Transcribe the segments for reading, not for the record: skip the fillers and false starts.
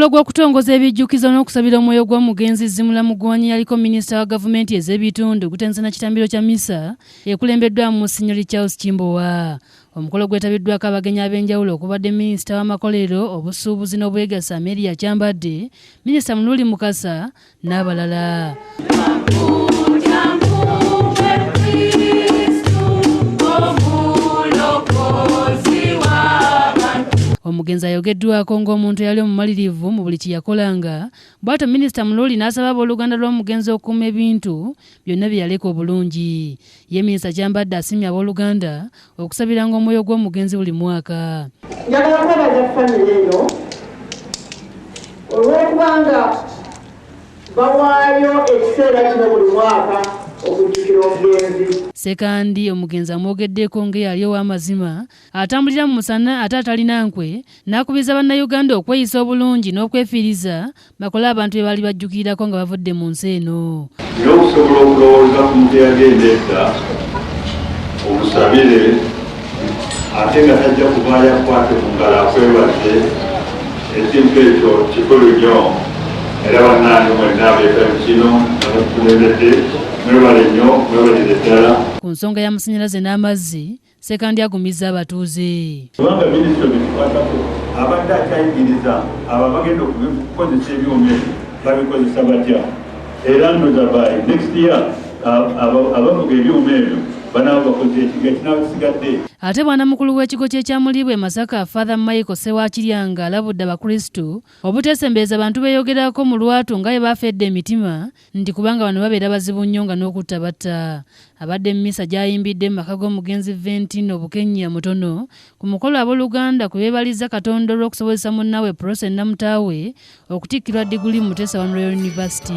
Omukolo gw'okutongoza ebijjukizo n'okusabira omwoyo gw'omugenzi Zimula Mugwanya yaliko minisita wa gavumenti ez'ebitundu Gutenzana kitambiro kya misa ekulembeddwamu Monsinyori Charles Kimbowa. Omukolo gwetabiddwako abagenyi ab'enjawulo okubadde minisita w'amakolero, obusuubuzi n'obwegassi Amelia Kyambadde, minisita Mululi Mukasa n'abalala. Omugenzi ayogeddwako ng'omuntu eyali omumalirivu mu buli kye yakolanga, bw'atyo minisita Mululi n'asaba abooluganda lw'omugenzi okukuuma ebintu byonna bye yaleka obulungi. Ye minisita Kyambadde asiimye abooluganda okusabiranga omwoyo gw'omugenzi buli mwaka. Njagala kwebaza famire eno olw'okubanga bawaayo ekiseera kino buli mwaka okujjukira omugenzi. Ssekandi omugenzi amwogeddeko ng'eyali ow'amazima, atambulira mu musana ate atalina nkwe, n'akubiriza bannayuganda okweyisa obulungi n'okwefiiriza bakole abantu be baali bajjukirirako nga bavudde mu nsi eno. N'okusobola okulowooza ku muntu eyagenda edda omusabire ate nga tajja kuvaayo akwate mu ngalo akwebaze, ekintu ekyo kikulu nnyo era bannange mwenna abeetaba kino abakulembedde mwebale nnyo mwebalire ddala. Ku nsonga y'amasanyalaze n'amazzi, Ssekandi agumizza abatuuze. Kubanga minisitule betukwatako abadde akyayigiriza abo abagenda okukozesa ebyuma ebyo babikozesa batya, era ndoza by next year abavuga ebyuma ebyo banaba bakoze ekiga kinabasigadde. Ate bwanamukulu w'ekigo ky'ekyamulibwa e Masaka, Father Michael Ssewakiryanga alabudde abakristu obuteesembeeza abantu beeyogerako mu lwatu nga bwe bafedde emitima nti kubanga bano babeera bazibu nnyo nga n'okutta batta. Abadde mu mmisa gy'ayimbidde mu maka g'omugenzi Ventino Bukenya mutono ku mukolo abooluganda ku beebaliza Katonda olw'okusobozesa munnawe Prose Namutaawe okutikkirwa diguli mu Mutesa wa Royal University.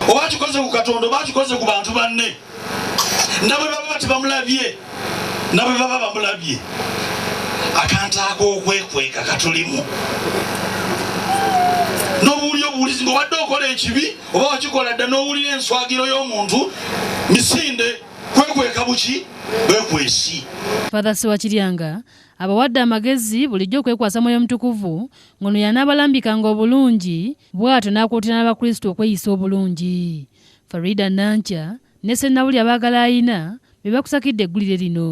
Oba kikoze ku Katonda oba kikoze ku bantu banne, nabwe baba tebamulabye, nabwe baba bamulabye, akantu ak'okwekweka katulimu. N'obuwulira obuwulizi ng'obadde okola ekibi oba wakikola dda n'owulira enswagiro y'omuntu, misinde kwekweka buki bwekwesi. Father Ssewakiryanga abawadde amagezi bulijjo okwekwasa Mwoyo Mutukuvu ng'ono y'anaabalambikanga obulungi, bw'atyo n'akuutira n'abakristu okweyisa obulungi. Farida Nancha ne Sennawuli abaagala ayina be bakusakidde eggulire lino.